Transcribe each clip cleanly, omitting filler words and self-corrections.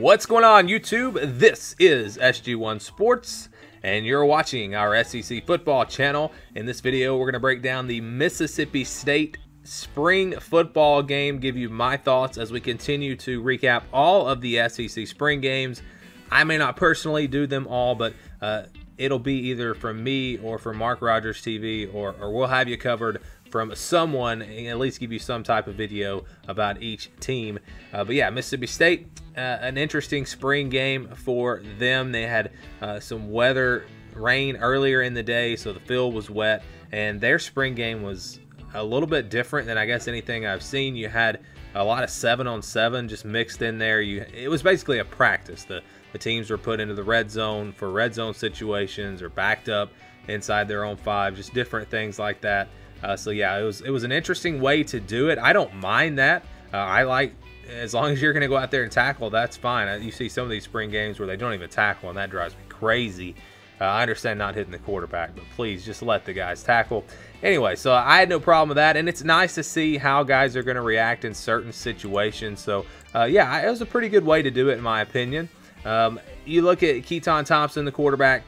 What's going on, YouTube? This is SG1 Sports, and you're watching our SEC football channel. In this video, we're going to break down the Mississippi State spring football game, give you my thoughts as we continue to recap all of the SEC spring games. I may not personally do them all, but it'll be either from me or from Mark Rogers TV, or we'll have you covered from someone, and at least give you some type of video about each team. But yeah, Mississippi State, an interesting spring game for them. They had some rain earlier in the day, so the field was wet, and their spring game was a little bit different than I guess anything I've seen. You had a lot of 7-on-7 just mixed in there. It was basically a practice. The teams were put into the red zone for red zone situations, or backed up inside their own 5, just different things like that. So yeah, it was an interesting way to do it. I don't mind that. I like, as long as you're going to go out there and tackle, that's fine. You see some of these spring games where they don't even tackle, and that drives me crazy. I understand not hitting the quarterback, but please just let the guys tackle. Anyway, so I had no problem with that, and it's nice to see how guys are going to react in certain situations. So yeah, it was a pretty good way to do it, in my opinion. You look at Khylin Thompson, the quarterback.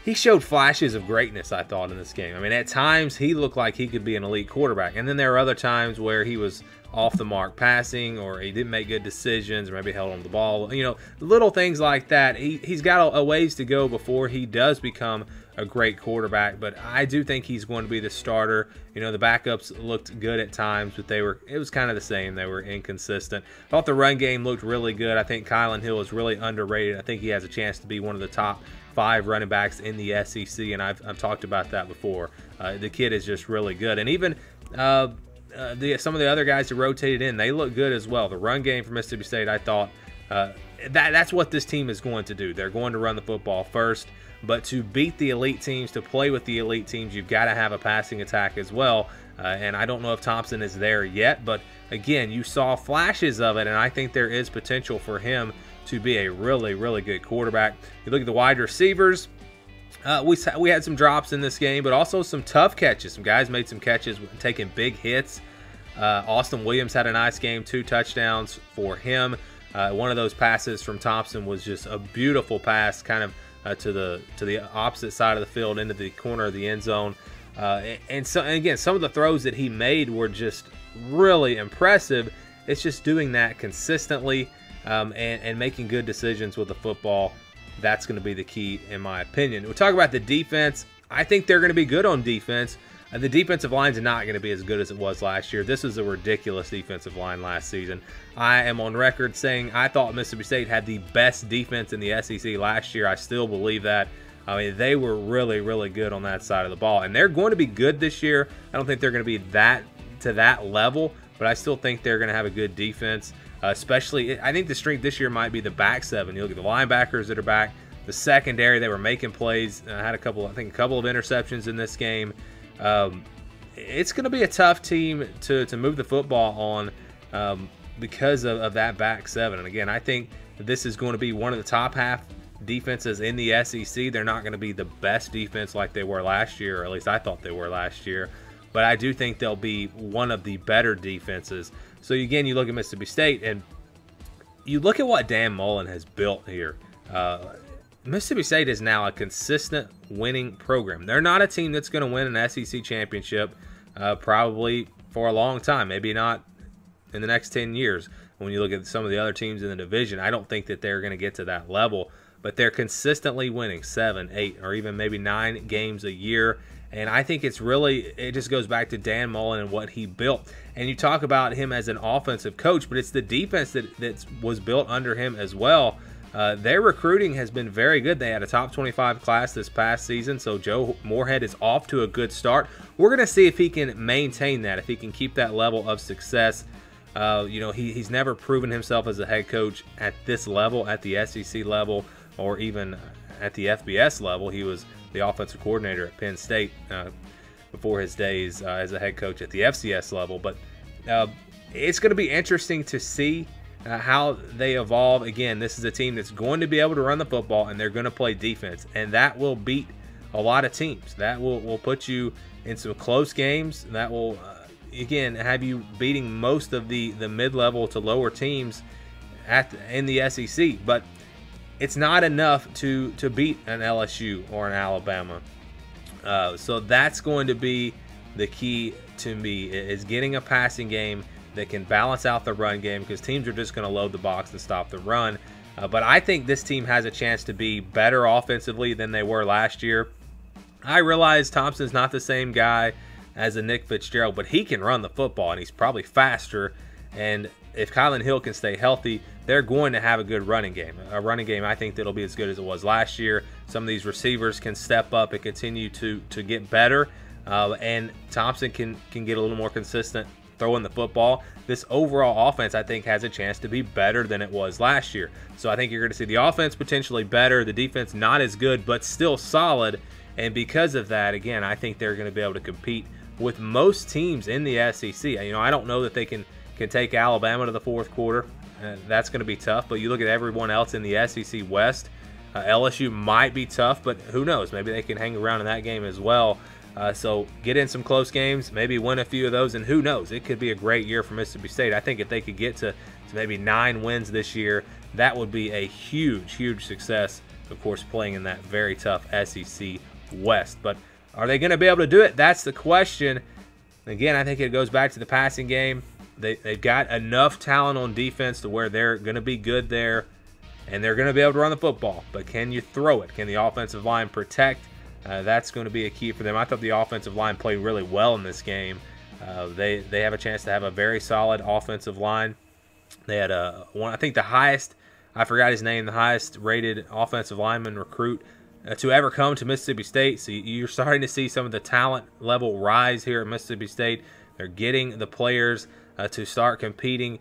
He showed flashes of greatness, I thought, in this game. I mean, at times he looked like he could be an elite quarterback, and then there were other times where he was off the mark passing, or he didn't make good decisions, or maybe held on the ball. You know, little things like that. He's got a ways to go before he does become a great quarterback, but I do think he's going to be the starter. You know, the backups looked good at times, but it was kind of the same. They were inconsistent. I thought the run game looked really good. I think Khylin Hill is really underrated. I think he has a chance to be one of the top 5 running backs in the SEC, and I've talked about that before. The kid is just really good, and even some of the other guys that rotated in, they look good as well. The run game for Mississippi State, I thought, that's what this team is going to do. They're going to run the football first, but to beat the elite teams, to play with the elite teams, you've got to have a passing attack as well. And I don't know if Thompson is there yet, but again, you saw flashes of it, and I think there is potential for him to be a really, really good quarterback. You look at the wide receivers, we had some drops in this game, but also some tough catches. Some guys made some catches, taking big hits. Austin Williams had a nice game, 2 touchdowns for him. One of those passes from Thompson was just a beautiful pass, kind of to the opposite side of the field, into the corner of the end zone. And again, some of the throws that he made were just really impressive. It's just doing that consistently, and making good decisions with the football. That's going to be the key, in my opinion. We'll talk about the defense. I think they're going to be good on defense. The defensive line's not going to be as good as it was last year. This was a ridiculous defensive line last season. I am on record saying I thought Mississippi State had the best defense in the SEC last year. I still believe that. I mean, they were really, really good on that side of the ball, and they're going to be good this year. I don't think they're going to be to that level, but I still think they're going to have a good defense. Especially, I think the strength this year might be the back 7. You look at the linebackers that are back, the secondary, they were making plays. Had a couple of interceptions in this game. It's going to be a tough team to move the football on, because of that back 7. And again, I think this is going to be one of the top half defenses in the SEC. They're not going to be the best defense like they were last year, or at least I thought they were last year. But I do think they'll be one of the better defenses. So again, you look at Mississippi State, and you look at what Dan Mullen has built here. Mississippi State is now a consistent winning program. They're not a team that's going to win an SEC championship probably for a long time, maybe not in the next 10 years. When you look at some of the other teams in the division, I don't think that they're going to get to that level, but they're consistently winning 7, 8, or even maybe 9 games a year. And I think it just goes back to Dan Mullen and what he built. And you talk about him as an offensive coach, but it's the defense that was built under him as well. Their recruiting has been very good. They had a top 25 class this past season, so Joe Moorhead is off to a good start. We're going to see if he can maintain that, if he can keep that level of success. You know, he's never proven himself as a head coach at this level, at the SEC level, or even at the FBS level. He was the offensive coordinator at Penn State before his days as a head coach at the FCS level. But it's going to be interesting to see how they evolve. Again, this is a team that's going to be able to run the football, and they're going to play defense, and that will beat a lot of teams. That will put you in some close games. That will again have you beating most of the mid-level to lower teams in the SEC, but it's not enough to beat an LSU or an Alabama. So that's going to be the key to me, is getting a passing game that can balance out the run game, because teams are just going to load the box and stop the run. But I think this team has a chance to be better offensively than they were last year. I realize Thompson's not the same guy as a Nick Fitzgerald, but he can run the football, and he's probably faster. And if Khylin Hill can stay healthy, they're going to have a good running game. A running game I think that'll be as good as it was last year. Some of these receivers can step up and continue to get better. And Thompson can get a little more consistent throwing the football. This overall offense, I think, has a chance to be better than it was last year. So I think you're going to see the offense potentially better, the defense not as good, but still solid. And because of that, again, I think they're going to be able to compete with most teams in the SEC. You know, I don't know that they can take Alabama to the fourth quarter. That's going to be tough. But you look at everyone else in the SEC West. LSU might be tough, but who knows? Maybe they can hang around in that game as well. So get in some close games, maybe win a few of those, and who knows? It could be a great year for Mississippi State. I think if they could get to maybe 9 wins this year, that would be a huge, huge success, of course, playing in that very tough SEC West. But are they going to be able to do it? That's the question. Again, I think it goes back to the passing game. They've got enough talent on defense to where they're going to be good there, and they're going to be able to run the football. But can you throw it? Can the offensive line protect? That's going to be a key for them. I thought the offensive line played really well in this game. They have a chance to have a very solid offensive line. They had I think the highest, I forgot his name, the highest rated offensive lineman recruit to ever come to Mississippi State. So you're starting to see some of the talent level rise here at Mississippi State. They're getting the players to start competing.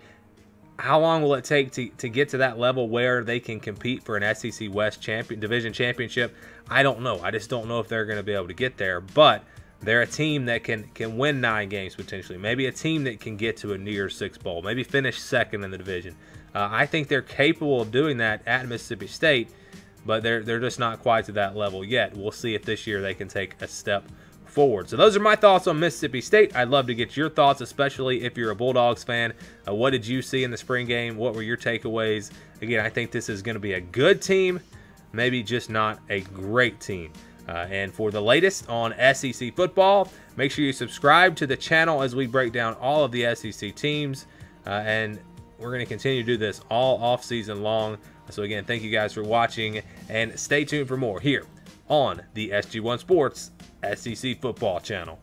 How long will it take to get to that level where they can compete for an SEC West division championship? I don't know. I just don't know if they're going to be able to get there. But they're a team that can win 9 games potentially. Maybe a team that can get to a New Year's Six bowl. Maybe finish second in the division. I think they're capable of doing that at Mississippi State, but they're just not quite to that level yet. We'll see if this year they can take a step forward. So those are my thoughts on Mississippi State. I'd love to get your thoughts, especially if you're a Bulldogs fan. What did you see in the spring game? What were your takeaways? Again, I think this is going to be a good team, maybe just not a great team. And for the latest on SEC football, make sure you subscribe to the channel as we break down all of the SEC teams. And we're going to continue to do this all off season long. So again, thank you guys for watching, and stay tuned for more here on the SG1 Sports SEC Football Channel.